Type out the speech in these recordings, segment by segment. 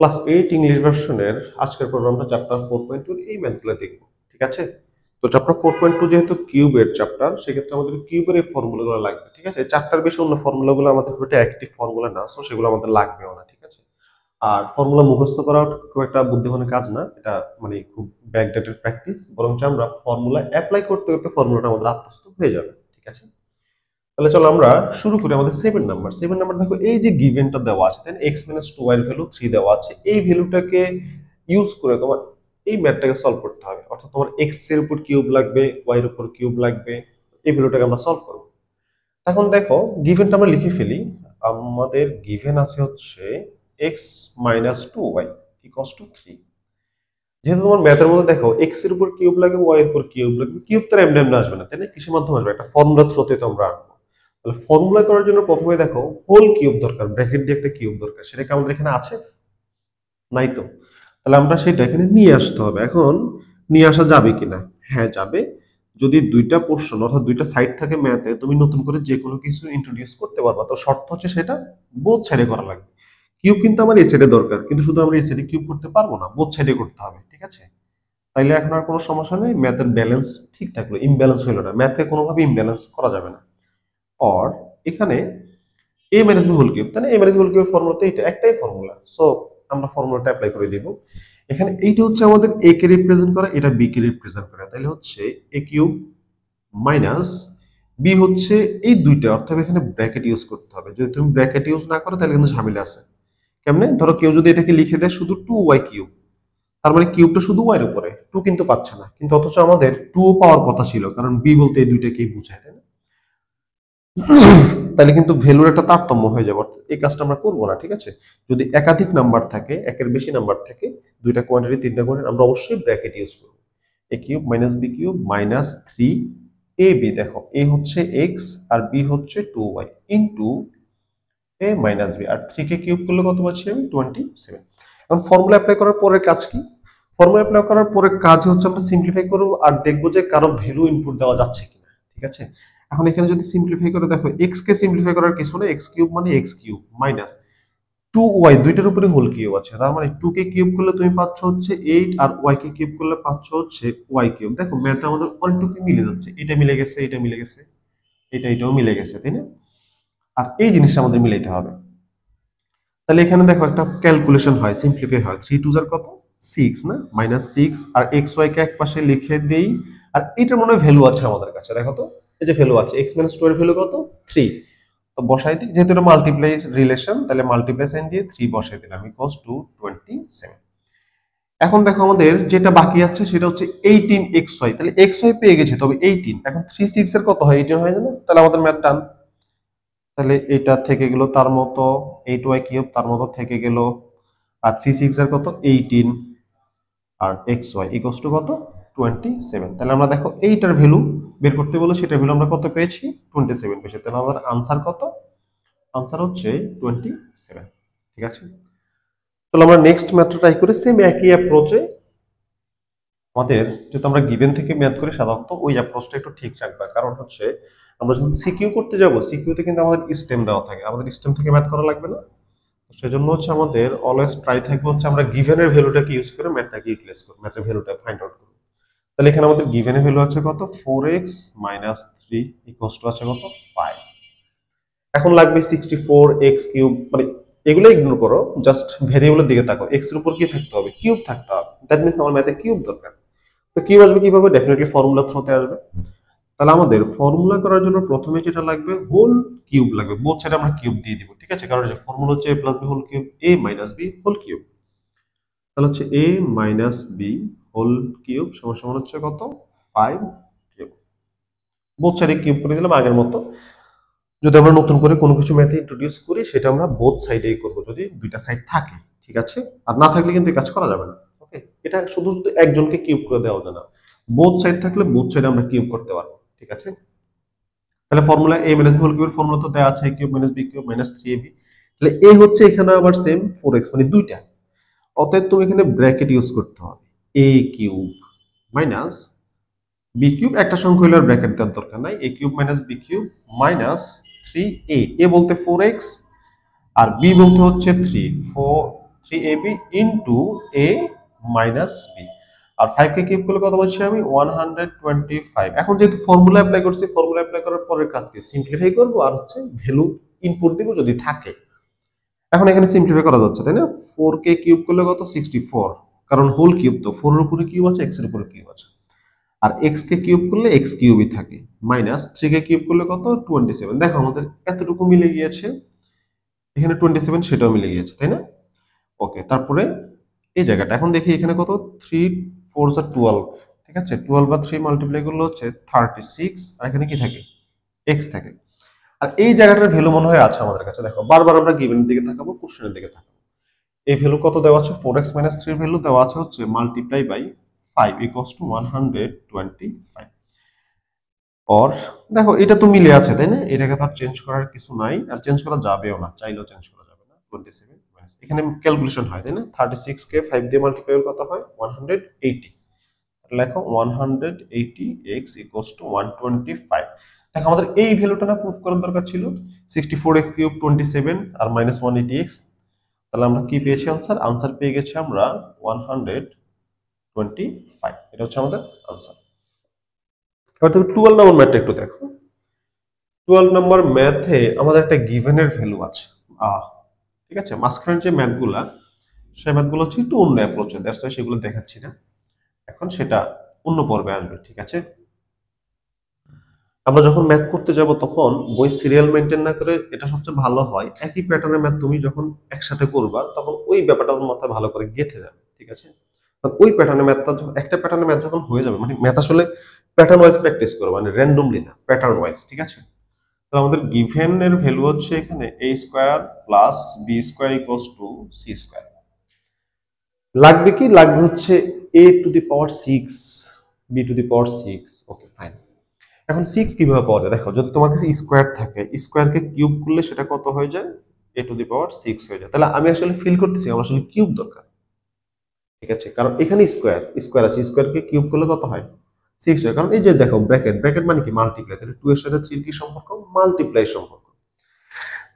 Class 8 English ভার্সনের আজকের প্রোগ্রামটা চ্যাপ্টার 4.2 এই ম্যাথগুলো দেখব। ঠিক আছে? তো চ্যাপ্টার 4.2 যেহেতু কিউবের চ্যাপ্টার, সেক্ষেত্রে আমাদের কিউবের এই ফর্মুলাগুলো লাগবে। ঠিক আছে? চারটার বেশি অন্য ফর্মুলাগুলো আমাদের খুব একটা অ্যাক্টিভ ফর্মুলা না, সো সেগুলো আমাদের লাগবেও না। ঠিক আছে? আর ফর্মুলা মুখস্থ করা খুব একটা বুদ্ধিমানের কাজ না, এটা মানে খুব ব্যাকডেটেড প্র্যাকটিস, বরঞ্চ আমরা ফর্মুলা অ্যাপ্লাই করতে করতে ফর্মুলাটা আমাদের আত্মস্থ হয়ে যাবে। ঠিক আছে? তাহলে চলো আমরা শুরু করি আমাদের 7 নাম্বার। 7 নাম্বার দেখো, এই যে গিভেনটা দেওয়া আছে, তাই x - 2 এর ভ্যালু 3 দেওয়া আছে, এই ভ্যালুটাকে ইউজ করে তোমার এই ম্যাথটাকে সলভ করতে হবে। অর্থাৎ তোমার x এর উপর কিউব লাগবে, y এর উপর কিউব লাগবে, এই ভ্যালুটাকে আমরা সলভ করব। এখন দেখো, গিভেনটা আমরা লিখে ফেলি। আমাদের গিভেন আছে হচ্ছে x - 2y = 3। যেহেতু তোমার ম্যাথের মধ্যে দেখো x এর উপর কিউব লাগে, y এর উপর কিউব লাগবে, কিউব তো এমনি এমনি আসবে না, তাই না? কিসের মাধ্যমে আসবে? একটা ফর্মুলা থ্রোতে তো আমরা আনবো। তাহলে ফর্মুলা করার জন্য প্রথমে দেখো হোল কিউব দরকার, ব্র্যাকেট দিয়ে একটা কিউব দরকার। সেটা কি আমাদের এখানে আছে? নাই তো। তাহলে আমরা সেটা এখানে নিয়ে আসতে হবে। এখন নিয়ে আসা যাবে কিনা? হ্যাঁ, যাবে। যদি দুইটা পোর্শন অর্থাৎ দুইটা সাইড থাকে ম্যাথে, তুমি নতুন করে যে কোনো কিছু ইন্ট্রোডিউস করতে পারবা। তো শর্ত হচ্ছে সেটা বোথ সাইডে করা লাগবে। কিউব কিন্তু আমার এই সাইডে দরকার, কিন্তু শুধু আমরা এই সাইডে কিউব করতে পারবো না, বোথ সাইডে করতে হবে। ঠিক আছে? তাইলে এখন আর কোনো সমস্যা নেই, ম্যাথের ব্যালেন্স ঠিক থাকলো, ইমব্যালেন্স হইলো না। ম্যাথে কোনোভাবে ইমব্যালেন্স করা যাবে না। অর এখানে এ মাইনাস বি হোল কিউব, তাই না? এ মাইনাস বি হোল কিউবের ফর্মুলা তো এটা একটাই ফর্মুলা, সো আমরা ফর্মুলাটা অ্যাপ্লাই করে দিব। এখানে এইটা হচ্ছে আমাদের এ কে রিপ্রেজেন্ট করে, এটা বি কে রিপ্রেজেন্ট করে। তাহলে হচ্ছে এ কিউব মাইনাস বি হচ্ছে এই দুইটা, অর্থাৎ এখানে ব্র্যাকেট ইউজ করতে হবে। যদি তুমি ব্র্যাকেট ইউজ না করো তাহলে কিন্তু ঝামেলা আছে। কেমনে? ধরো কেউ যদি এটাকে লিখে দেয় শুধু 2y কিউব, তার মানে কিউবটা শুধু ওয়াই এর উপরে, 2 কিন্তু পাচ্ছে না। কিন্তু অথচ আমাদের 2 পাওয়ার কথা ছিল, কারণ বি বলতে এই দুইটাকেই বোঝায়, তাই না? তাহলে কিন্তু ভ্যালুর একটা তারতম্য হয়ে যাবে। অর্থাৎ এই কাজটা আমরা করবো না। ঠিক আছে? যদি একাধিক নাম্বার থাকে, একের বেশি নাম্বার থাকে, দুইটা কোয়ান্টিটি, তিনটা কোয়ান্টিটি, আমরা অবশ্যই ব্র্যাকেট ইউজ করবো। A cube minus B cube minus 3ab, দেখো এ হচ্ছে এক্স আর বি হচ্ছে 2y into A minus B, আর 3 কে কিউব করলে কত পাচ্ছি আমি? 27। এখন ফর্মুলা অ্যাপ্লাই করার পরের কাজ কি? ফর্মুলা অ্যাপ্লাই করার পরে কাজ হচ্ছে আমরা সিম্পলিফাই করব আর দেখবো যে কারো ভ্যালু ইনপুট দেওয়া যাচ্ছে কিনা। ঠিক আছে? এখন এখানে যদি সিম্পলিফাই করে দেখো, এক্স কে সিম্পলিফাই করার কিছু না, এক্স কিউব মানে এক্স কিউব মাইনাস 2y, দুইটার উপরে হোল কিউব আছে, তার মানে 2 কে কিউব করলে তুমি পাচ্ছ হচ্ছে 8, আর y কে কিউব করলে পাচ্ছ হচ্ছে y কিউব। দেখো ম্যাথটা আমাদের অনেকটুকু মিলে যাচ্ছে, এটা মিলে গেছে, এটা মিলে গেছে, এটাও মিলে গেছে, তাই না? আর এই জিনিসটা আমাদের মিলাইতে হবে। তাহলে এখানে দেখো একটা ক্যালকুলেশন হয়, সিম্পলিফাই হয়। 3 টু জার কত? 6 না? -6, আর এক্স ওয়াই কে এক পাশে লিখে দেই। আর এটার মনে হয় ভ্যালু আছে আমাদের কাছে, দেখো তো। এই যে ভ্যালু আছে, x - 2 এর ভ্যালু কত? 3। তো বসাই দিই, যেহেতু এটা মাল্টিপ্লাই রিলেশন, তাহলে মাল্টিপ্লাই সাইন দিয়ে 3 বসাই দিলাম, ইকুয়ালস টু 27। এখন দেখো আমাদের যেটা বাকি আছে সেটা হচ্ছে 18xy। তাহলে xy পেয়ে গেছি, তবে 18, এখন 3 6 এর কত হয়? 18 হয় না? তাহলে আমাদের ম্যাথ ডান। তাহলে এটা থেকে গেল তার মতো 8y কিউব, তার মতো থেকে গেল, আর 3 6 এর কত? 18, আর xy ইকুয়ালস টু কত? 27। তাহলে আমরা দেখো এইটার ভ্যালু বের করতে বলে, সেটার ভ্যালু আমরা কত পেয়েছি? 27 পেয়েছি। তাহলে আমাদের আনসার কত? আনসার হচ্ছে 27। ঠিক আছে? তাহলে আমরা নেক্সট ম্যাথটা ট্রাই করি, সেম একই অ্যাপ্রোচে। আমাদের যেহেতু আমরা গিভেন থেকে ম্যাথ করি, সাধারণত ওই অ্যাপ্রোচটা একটু ঠিক রাখবা। কারণ হচ্ছে আমরা যখন সিকিউ করতে যাব, সিকিউতে কিন্তু আমাদের স্টেম দেওয়া থাকে, আমাদের স্টেম থেকে ম্যাথ করা লাগবে না। সেজন্য হচ্ছে আমাদের অলওয়েজ ট্রাই থাকবে হচ্ছে আমরা গিভেনের ভ্যালুটাকে ইউজ করে ম্যাথটাকে ইউটিলাইজ করব, ম্যাথের ভ্যালুটা ফাইন্ড আউট করব। তাহলে এখানে আমাদের গিভেনের ভ্যালু আছে কত? 4x - 3 ইকুয়ালস টু আছে কত? 5। এখন লাগবে 64x কিউব, মানে এগুলো ইগনোর করো, জাস্ট ভেরিয়েবলের দিকে তাকাও। x এর উপর কি থাকতে হবে? কিউব থাকতে হবে। দ্যাট মিন্স আমার ম্যাথে কিউব দরকার। তো কিউব আসবে কিভাবে? ডেফিনেটলি ফর্মুলা থ্রোতে আসবে। তাহলে আমাদের ফর্মুলা করার জন্য প্রথমে যেটা লাগবে, হোল কিউব লাগবে। বোথ সাইডে আমরা কিউব দিয়ে দিব। ঠিক আছে? কারণ যে ফর্মুলা হচ্ছে a plus B whole cube, a minus B whole cube. তাহলে হচ্ছে a minus B whole cube সমান সমান হচ্ছে কত? 5 কিউব। বোথ সাইডে কিউব করে দিলাম আগের মতো। যদি আমরা নতুন করে কোনো কিছু ম্যাথে ইন্ট্রোডিউস করি, সেটা আমরা বোথ সাইডেই করব, যদি দুইটা সাইড থাকে। ঠিক আছে? আর না থাকলে কিন্তু এই কাজ করা যাবে না। ওকে? এটা শুধু শুধু একজনকে কিউব করে দেওয়া যায় না, বোথ সাইড থাকলে বোথ সাইডে আমরা কিউব করতে পারবো। ঠিক আছে? তাহলে formula a minus B whole কিউবের ফর্মুলা তো দেওয়া আছে, a cube minus B cube minus 3ab। তাহলে a হচ্ছে এখানে আবার সেম 4x, মানে দুইটা। অতএব তুমি এখানে ব্র্যাকেট ইউজ করতে হবে, a cube minus B cube, একটা সংখ্যা হলে আর ব্র্যাকেট দেওয়ার দরকার নাই, a cube minus B cube minus 3a। a বলতে 4x আর বি বলতে হচ্ছে 3, 3ab into a minus B. আর 5 কে কিউব করলে কত বলছি আমি 125। এখন যেহেতু ফর্মুলা অ্যাপ্লাই করছি, ফর্মুলা অ্যাপ্লাই করার পরের কাজকে সিম্পলিফাই করব আর হচ্ছে ভ্যালু ইনপুট দিব যদি থাকে। এখন এখানে সিম্পলিফাই করা যাচ্ছে তাই না? 4 কে কিউব করলে কত 64, কারণ হোল কিউব তো 4 এর উপরে কিউব আছে, x এর উপরে কিউব আছে। আর x কে কিউব করলে x কিউবই থাকে, মাইনাস 3 কে কিউব করলে কত 27। দেখো আমাদের এতটুকু মিলে গিয়েছে, এখানে 27 সেটাও মিলে গিয়েছে তাই না? ওকে, তারপরে এই জায়গাটা এখন দেখি এখানে কত 3 4 আর 12, ঠিক আছে? 12 বা 3 মাল্টিপ্লাই করলে হচ্ছে 36, আর এখানে কি থাকে x থাকে। আর এই জায়গাটার ভ্যালু মনে হয় আছে আমাদের কাছে। দেখো বারবার আমরা গিভেনের দিকে তাকাবো, কোশ্চেনের দিকে তাকাবো। এই ভ্যালু কত দেওয়া আছে 4x - 3 এর ভ্যালু দেওয়া আছে হচ্ছে মাল্টিপ্লাই বাই 5 = 125। অর দেখো এটা তো মিলে আছে তাই না? এটাকে তো আর চেঞ্জ করার কিছু নাই, আর চেঞ্জ করা যাবেও না, চাইলেও চেঞ্জ করা যাবে না। 27 মাইনাস এখানে ক্যালকুলেশন হয় তাই না? 36 কে 5 দিয়ে মাল্টিপ্লাই করলে কত হয় 180। লেখো 180x = 125। দেখো আমাদের এই ভ্যালুটা না প্রুফ করার দরকার ছিল, 64x কিউব 27 আর মাইনাস 180x। তাহলে আমরা কি পেয়েছি আনসার? আনসার পেয়ে গেছি আমরা 125। এটা হচ্ছে আমাদের আনসার। এবার তুমি 12 নম্বর ম্যাথটা একটু দেখো। 12 নম্বর ম্যাথে আমাদের একটা গিভেনের ভ্যালু আছে ঠিক আছে? মাঝখানের যে ম্যাথগুলা, সেই ম্যাথগুলো হচ্ছে একটু অন্য অ্যাপ্রোচে, দ্যাটস ওয়াই সেগুলো দেখাচ্ছি না এখন, সেটা অন্য পর্বে আসবে, ঠিক আছে? আমরা যখন ম্যাথ করতে যাব তখন বই সিরিয়াল মেনটেন না করে, এটা সবচেয়ে ভালো হয় একই প্যাটার্নের ম্যাথ তুমি যখন একসাথে করবা তখন ওই ব্যাপারটা তোমার মাথায় ভালো করে গেঁথে যাবে, ঠিক আছে? ওই প্যাটার্নের ম্যাথটা যখন একটা প্যাটার্নের ম্যাথ যখন হয়ে যাবে, মানে ম্যাথ আসলে প্যাটার্ন ওয়াইজ প্র্যাকটিস করো, মানে র্যান্ডমলি না, প্যাটার্ন ওয়াইজ, ঠিক আছে? তো আমাদের গিভেন এর ভ্যালু হচ্ছে এখানে a square plus b square equals to c square. লাগবে কি? লাগবে হচ্ছে a two the power 6, b two the power 6। Okay fine. এখন 6 কিভাবে পাওয়া যায়? দেখো যদি তোমার কাছে স্কয়ার থাকে, স্কয়ারকে কিউব করলে সেটা কত হয়ে যায়? a টু দি পাওয়ার 6 হয়ে যায়। তাহলে আমি আসলে ফিল করতেছি আমার আসলে কিউব দরকার, ঠিক আছে? কারণ এখানে স্কয়ার স্কয়ার আছে, স্কয়ারকে কিউব করলে কত হয় 6 হয়। কারণ এই যে দেখো ব্র্যাকেট, ব্র্যাকেট মানে কি মাল্টিপ্লাই, তাহলে 2 এর সাথে 3 এর কি সম্পর্ক? মাল্টিপ্লাই সম্পর্ক।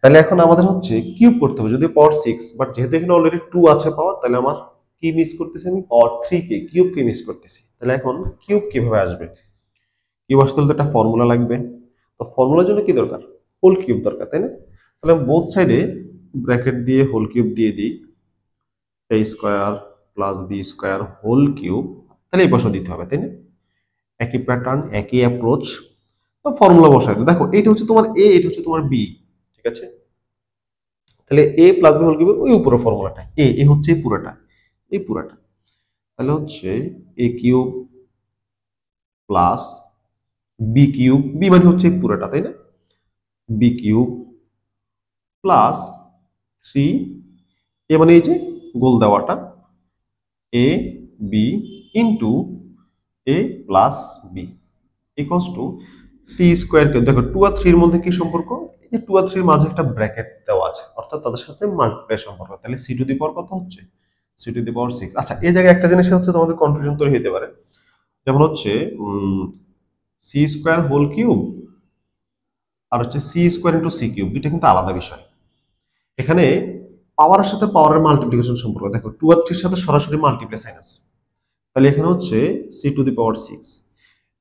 তাহলে এখন আমাদের হচ্ছে কিউব করতে হবে, যদি পাওয়ার 6, বাট যেহেতু এখানে অলরেডি 2 আছে পাওয়ার, তাহলে আমার কি মিস করতেছি আমি? পাওয়ার 3 কে, কিউব কে মিস করতেছি। তাহলে এখন কিউব কিভাবে আসবে? কিউব আসতে হলে তো একটা ফর্মুলা লাগবে। তো ফর্মুলার জন্য কি দরকার? হোল কিউব দরকার, তাই না? তাহলে বোথ সাইডে ব্র্যাকেট দিয়ে হোল কিউব দিয়ে দিই, a square plus b square whole cube. তাহলে এই পাশে দিতে হবে, তাই না? একই প্যাটার্ন, একই অ্যাপ্রোচ। তো ফর্মুলা বসাই দাও। দেখো এটা হচ্ছে তোমার a, এটা হচ্ছে তোমার b, ঠিক আছে? তাহলে a প্লাস b হোল কিউবের ওই উপরের ফর্মুলাটা, a হচ্ছে এই পুরোটা, এই পুরোটা। তাহলে হচ্ছে a cube plus b cube, b মানে হচ্ছে এই পুরোটা, তাই না? b কিউব প্লাস 3, এ মানে এই যে গোল দেওয়াটা, a b into a plus b equals to C square cube. দেখো 2 আর 3 এর মধ্যে কি সম্পর্ক? এই যে 2 আর 3 এর মাঝে একটা ব্র্যাকেট দেওয়া আছে, অর্থাৎ তাদের সাথে মাল্টিপ্লাই সম্পর্ক। তাহলে সি টু দি পাওয়ার কত হচ্ছে? সি টু দি পাওয়ার 6। আচ্ছা এই জায়গায় একটা জিনিস হচ্ছে তোমাদের কনফিউশন তৈরি হতে পারে, যেমন হচ্ছে সি স্কোয়ার হোল কিউব আর হচ্ছে C square into C cube, দুইটা কিন্তু আলাদা বিষয়। এখানে পাওয়ারের সাথে পাওয়ারের মাল্টিপ্লিকেশন সম্পর্ক, দেখো 2 আর 3 এর সাথে সরাসরি মাল্টিপ্লাই সাইন আছে। তাহলে এখানে হচ্ছে সি টু দি পাওয়ার 6।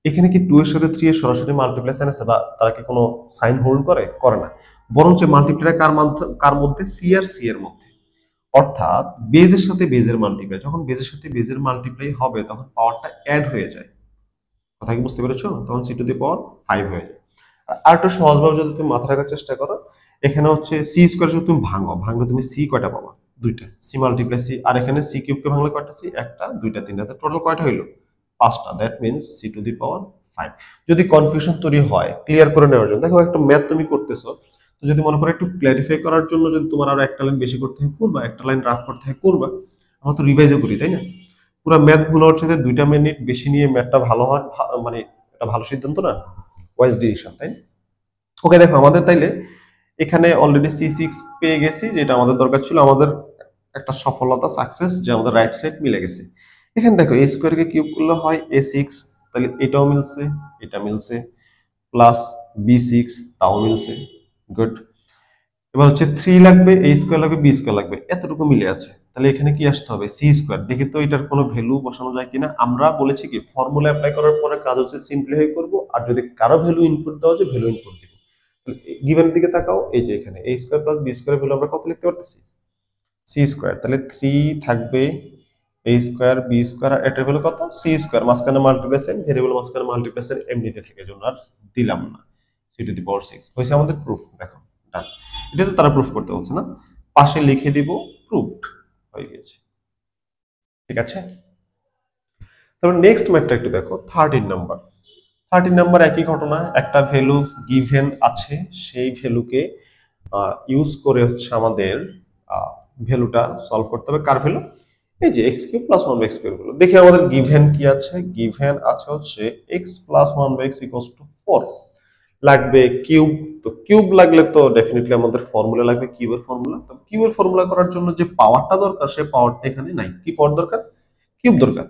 এখানে কি 2 এর সাথে 3 এর সরাসরি মাল্টিপ্লাই সাইন আছে, বা তারা কি কোনো সাইন হোল্ড করে? করে না। বরঞ্চ মাল্টিপ্লাই কার মধ্যে? সি আর সি এর মধ্যে। অর্থাৎ বেজের সাথে বেজের মাল্টিপ্লাই, যখন বেজের সাথে বেজের মাল্টিপ্লাই হবে তখন পাওয়ারটা অ্যাড হয়ে যায়। কথা কি বুঝতে পেরেছো? তখন সি টু দি পাওয়ার 5 হয়ে যায়। আর একটু সহজভাবে যদি তুমি মাথা রাখার চেষ্টা করো, এখানে হচ্ছে সি স্কোয়ার যদি তুমি ভাঙলে তুমি সি কয়টা পাবা? দুইটা। সি মাল্টিপ্লাই সি, আর এখানে সি কিউবকে ভাঙলে কয়টা? সি, একটা, দুইটা, তিনটা, টোটাল কয়টা হইলো? 5টা। That means C to the power 5। যদি কনফিউশন তৈরি হয় ক্লিয়ার করে নেওয়ার জন্য, দেখো একটা ম্যাথ তুমি করতেছো, তো যদি মনে করো একটু ক্ল্যারিফাই করার জন্য যদি তোমার আরো একটা লাইন বেশি করতে হয় করবা, একটা লাইন রাফ করতে হয় করবা। আমরা তো রিভাইজও করি, তাই না? পুরো ম্যাথ ভুল হওয়ার সাথে 2টা মিনিট বেশি নিয়ে ম্যাথটা ভালো হয়, মানে এটা ভালো সিদ্ধান্ত না, ওয়াইজ ডিসিশন, তাই না? ওকে দেখো আমাদের তাইলে এখানে অলরেডি C6 পেয়ে গেছি, যেটা আমাদের দরকার ছিল। আমাদের একটা সফলতা, সাকসেস, যে আমাদের রাইট সাইড মিলে গেছে। এখানে দেখো a স্কয়ারকে কিউব করলে হয় a6, তাহলে এটাও মিলছে, এটা মিলছে, প্লাস b6 তাও মিলছে, গুড। এবার হচ্ছে 3 লাগবে, a স্কয়ার লাগবে, b স্কয়ার লাগবে, এতটুকু মিলে আছে। তাহলে এখানে কি আসতে হবে সি স্কোয়ার। দেখি তো এটার কোনো ভ্যালু বসানো যায় কিনা। আমরা বলেছি কি ফর্মুলা অ্যাপ্লাই করার পরে কাজ হচ্ছে সিম্পলিফাই করব, আর যদি কারো ভ্যালু ইনপুট দেওয়া যায় ভ্যালু ইনপুট দিব। গিভেন দিকে তাকাও, এই যে এখানে a square plus b square value আমরা কত লিখতে পারতেছি সি স্কয়ার। তাহলে 3 থাকবে a স্কয়ার b স্কয়ার, আর এটার ভ্যালু কত সি স্কয়ার, মাঝখানে মাল্টিপ্লিকেশন ভেরিয়েবল মাঝখানে মাল্টিপ্লিকেশন এমনিতে থেকে জন্য আর দিলাম না। সি টু দি পাওয়ার 6 হইছে আমাদের প্রুফ। দেখো ডান, এটা তো তারা প্রুফ করতে বলছে না, পাশে লিখে দিব প্রুফড হয়ে গেছে। ঠিক আছে, তারপর নেক্সট ম্যাথটা একটু দেখো 13 নাম্বার। 13 নাম্বার একই ঘটনা, একটা ভ্যালু গিভেন আছে, সেই ভ্যালুকে ইউজ করে হচ্ছে আমাদের ভ্যালুটা সলভ করতে হবে। কার ভ্যালু? এই যে x cube plus 1/x cube value. দেখি আমাদের গিভেন কি আছে। গিভেন আছে হচ্ছে x plus 1/x equals to 4 লাগবে কিউব। তো কিউব লাগলে তো ডেফিনেটলি আমাদের ফর্মুলা লাগবে কিউবের ফর্মুলা। তো কিউবের ফর্মুলা করার জন্য যে পাওয়ারটা দরকার সেই পাওয়ারটা এখানে নাই। কি পাওয়ার দরকার? কিউব দরকার।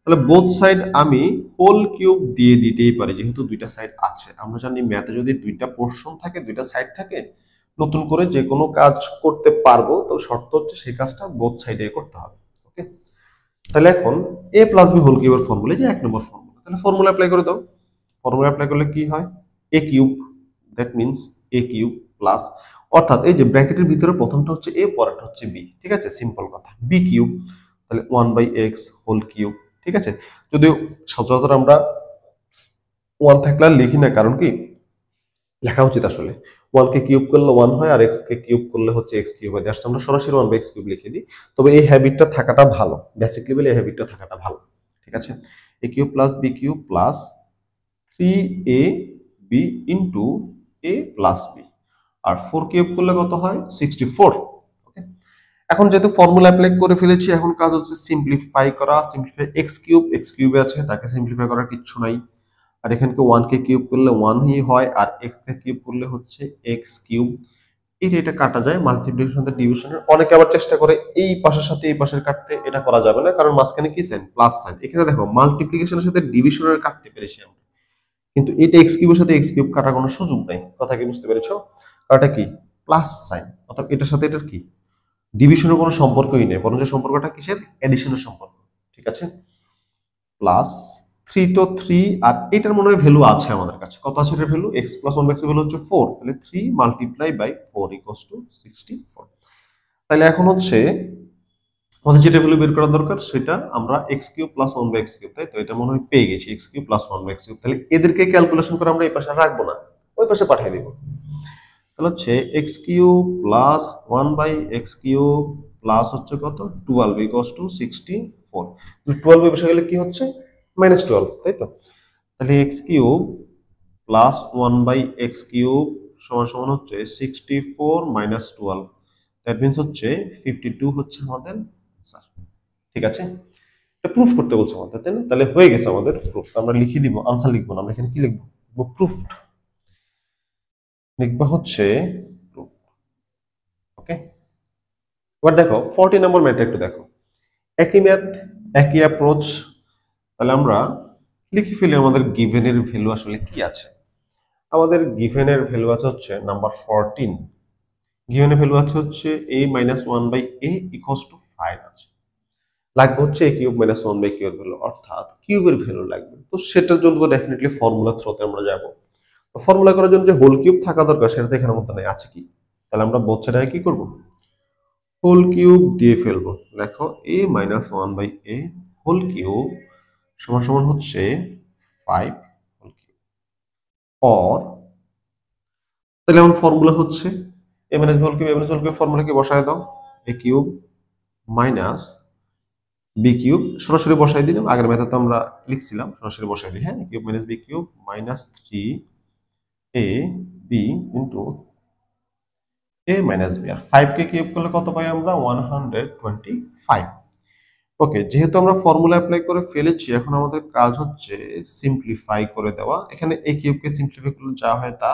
তাহলে বোথ সাইড আমি হোল কিউব দিয়ে দিতেই পারি, যেহেতু দুইটা সাইড আছে। আমরা জানি ম্যাথে যদি দুইটা পোর্শন থাকে, দুইটা সাইড থাকে, নতুন করে যে কোনো কাজ করতে পারবো। তো শর্ত হচ্ছে সেই কাজটা বোথ সাইডে করতে হবে। ওকে, তাহলে এখন a প্লাস বি হোল কিউবের ফর্মুলা, যে এক নম্বর ফর্মুলা, তাহলে ফর্মুলা অ্যাপ্লাই করে দাও। ফর্মুলা অ্যাপ্লাই করলে কি হয়? a cube, that means a cube plus, অর্থাৎ এই যে ব্র্যাকেটের ভিতরে প্রথমটা হচ্ছে a, পরেরটা হচ্ছে b। ঠিক আছে, সিম্পল কথা, b কিউব, তাহলে 1/x হোল কিউব। ঠিক আছে, যদিও সচরাচর আমরা 1 থাকলে আর লিখি না, কারণ কি লেখা উচিত আসলে 1 কে কিউব করলে 1 হয়, আর x কে কিউব করলে হচ্ছে x কিউব হয়। দ্যাটস আমরা সরাসরি 1/x কিউব লিখে দিই। তবে এই হ্যাবিটটা থাকাটা ভালো, বেসিক লেভেলে এই হ্যাবিটটা থাকাটা ভালো। ঠিক আছে, a cube plus b cube plus 3ab into a plus b, আর 4 কিউব করলে কত হয় 64। ওকে, এখন যেহেতু ফর্মুলা অ্যাপ্লাই করে ফেলেছি, এখন কাজ হচ্ছে সিম্পলিফাই করা। সিম্পলিফাই x কিউবে আছে, তাকে সিম্পলিফাই করার কিচ্ছু নাই। আর এখানকে 1 কে কিউব করলে 1 ই হয়, আর x কে কিউব করলে হচ্ছে x কিউব। এটা কাটা যায় মাল্টিপ্লিকেশন সাথে ডিভিশনের। অনেকে আবার চেষ্টা করে এই পাশের সাথে এই পাশের কাটতে, এটা করা যাবে না, কারণ মাঝখানে কি সাইন প্লাস সাইন। এখানে দেখো মাল্টিপ্লিকেশনের সাথে ডিভিশনের কাটতে পেরেছি আমরা, কিন্তু এটা এক্স কিউবের সাথে এক্স কিউব কাটার কোনো সুযোগ নাই। কথা কি বুঝতে পেরেছো? কারণটা কি প্লাস সাইন, অর্থাৎ এটার সাথে এটার কি ডিভিশনের কোনো সম্পর্কই নেই, বরং যে সম্পর্কটা কিসের এডিশনের সম্পর্ক। ঠিক আছে, প্লাস 3 তো 3, আর এটার মনে হয় ভ্যালু আছে আমাদের কাছে। কত আছে এর ভ্যালু? x প্লাস 1/x এর ভ্যালু হচ্ছে 4, তাহলে 3 মাল্টিপ্লাই বাই 4 ইকুয়ালস টু 64। তাহলে এখন হচ্ছে আমাদের যেটা ভ্যালু বের করা দরকার সেটা আমরা x cube plus 1/x cube, তাই তো এটা মনে হয় পেয়ে গেছি, x cube plus 1/x cube. তাহলে এদেরকে ক্যালকুলেশন করে আমরা এই পাশে রাখবো না, ওই পাশে পাঠিয়ে দিব। তাহলে হচ্ছে x cube plus 1/x cube plus হচ্ছে কত 12 ইকুয়ালস টু 64। 12 এর বসে গেলে কি হচ্ছে -12, তাই তো? তাহলে x cube plus 1/x cube সমান সমান হচ্ছে 64 মাইনাস 12, দ্যাট মিন্স হচ্ছে 52 হচ্ছে আমাদের আনসার। ঠিক আছে, এটা প্রুফ করতে বলছে আমাদের, তাই না? তাহলে হয়ে গেছে আমাদের প্রুফ। আমরা লিখে দিব, আনসার লিখবো না, আমরা এখানে কি লিখবো? প্রুফড লিখবা হচ্ছে প্রুফ। ওকে, এবার দেখো 40 নম্বর ম্যাথ একটু দেখো। একই ম্যাথ, একই অ্যাপ্রোচ। তাহলে আমরা লিখে ফেলি আমাদের গিভেনের ভ্যালু আসলে কি আছে। আমাদের গিভেনের ভ্যালু আছে হচ্ছে নাম্বার 14। গিভেনের ভ্যালু আছে হচ্ছে a minus 1/a equals to 5 আছে। লাগবে হচ্ছে a কিউব মাইনাস 1/q এর ভ্যালু, অর্থাৎ কিউবের ভ্যালু লাগবে। তো সেটার জন্য ডেফিনেটলি ফর্মুলা থ্রোতে আমরা যাব। তো ফর্মুলা করার জন্য যে হোল কিউব থাকা দরকার সেটা তো এখানের মধ্যে নাই, আছে কি? তাহলে আমরা বোথ সাইডে কি করব? হোল কিউব দিয়ে ফেলবো। দেখো a minus 1/a whole cube সমান সমান হচ্ছে 5 হোল কিউব, অর তাহলে আমার ফর্মুলা হচ্ছে a minus b whole cube. a minus whole cube formula কি বসায় দাও, a cube minus B cube সরাসরি বসাই দিলাম, আগের মেথড তো আমরা লিখছিলাম, সরাসরি বসাই দিই। হ্যাঁ, cube minus B cube minus 3 a b into a minus b, আর 5 কে কিউব করলে কত পাই আমরা? 125। ওকে, যেহেতু আমরা ফর্মুলা অ্যাপ্লাই করে ফেলেছি, এখন আমাদের কাজ হচ্ছে সিম্পলিফাই করে দেওয়া। এখানে a কিউবকে সিম্পলিফাই করলে যা হয় তা,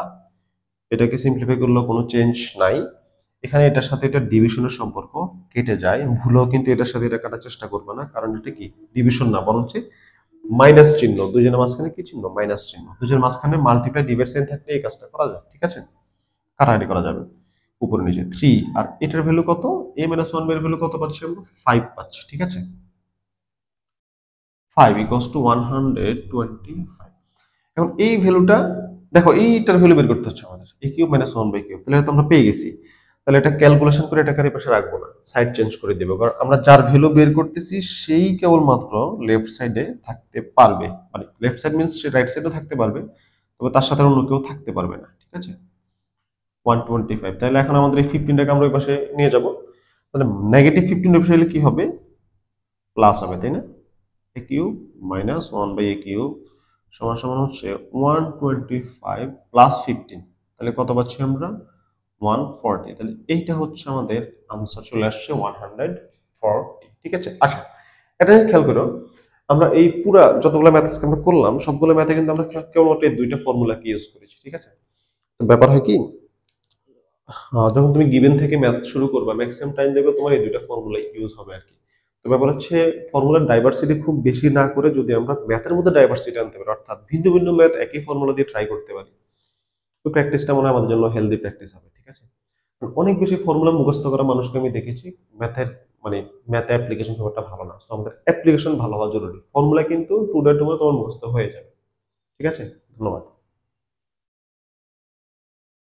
এটাকে সিম্পলিফাই করলে কোনো চেঞ্জ নাই। এখানে এটার সাথে এটা ডিভিশনের সম্পর্ক কেটে যায়, ভুলেও কিন্তু এটার সাথে এটা কাটার চেষ্টা করবে না, কারণ এটা কি ডিভিশন না, বরং মাইনাস চিহ্ন। দুজনের মাঝখানে কি চিহ্ন? মাইনাস চিহ্ন। দুজনের মাঝখানে মাল্টিপ্লাই ডিভাইড সাইন থাকলে এই কাজটা করা যায়। ঠিক আছে, কাটাকাটি করা যাবে। উপরে নিচে 3, আর এটার ভ্যালু কত, a মাইনাস 1 এর ভ্যালু কত পাচ্ছি আমরা, 5 পাচ্ছি, ঠিক আছে। 5 ইকুয়ালস টু 125। এখন এই ভ্যালুটা দেখো, এইটার ভ্যালু বের করতে হচ্ছে আমাদের, a cube minus 1 by cube, তাহলে তো আমরা পেয়ে গেছি। তাহলে এটা ক্যালকুলেশন করে এটাকে এই পাশে রাখবো না, সাইড চেঞ্জ করে দেবো, কারণ আমরা যার ভ্যালু বের করতেছি সেই কেবলমাত্র লেফট সাইডে থাকতে পারবে, মানে লেফট সাইড মিন্স সে রাইট সাইডেও থাকতে পারবে, তবে তার সাথে অন্য কেউ থাকতে পারবে না, ঠিক আছে। 125, তাহলে এখন আমাদের এই 15টাকে আমরা ওই পাশে নিয়ে যাব, তাহলে নেগেটিভ 15 এর পাশে এলে কি হবে, প্লাস হবে, তাই না। A cube minus 1 by A cube সমান সমান হচ্ছে 125 প্লাস 15, তাহলে কত পাচ্ছি আমরা, 140। তাহলে এইটা হচ্ছে আমাদের আনসার, চলে আসছে 140, ঠিক আছে। আচ্ছা, এটা খেয়াল করো, আমরা এই পুরা যতগুলো ম্যাথ আমরা করলাম সবগুলো ম্যাথে কিন্তু আমরা কেবলমাত্র এই দুইটা ফর্মুলাকে ইউজ করেছি, ঠিক আছে। তো ব্যাপার হয় কি, যখন তুমি গিভেন থেকে ম্যাথ শুরু করবা ম্যাক্সিমাম টাইম দেখবে তোমার এই দুইটা ফর্মুলা ইউজ হবে আর কি। তো ব্যাপার হচ্ছে ফর্মুলার ডাইভার্সিটি খুব বেশি না করে যদি আমরা ম্যাথের মধ্যে ডাইভার্সিটি আনতে পারি, অর্থাৎ ভিন্ন ভিন্ন ম্যাথ একই ফর্মুলা দিয়ে ট্রাই করতে পারি, তো প্র্যাকটিসটা মনে হয় আমাদের জন্য হেলদি প্র্যাকটিস হবে, ঠিক আছে। অনেক বেশি ফর্মুলা মুখস্থ করা মানুষকে আমি দেখেছি ম্যাথের, মানে ম্যাথে অ্যাপ্লিকেশন ব্যাপারটা ভালো না, তো আমাদের অ্যাপ্লিকেশন ভালো হওয়া জরুরি, ফর্মুলা কিন্তু টু ডে টু তোমার মুখস্থ হয়ে যাবে, ঠিক আছে। ধন্যবাদ।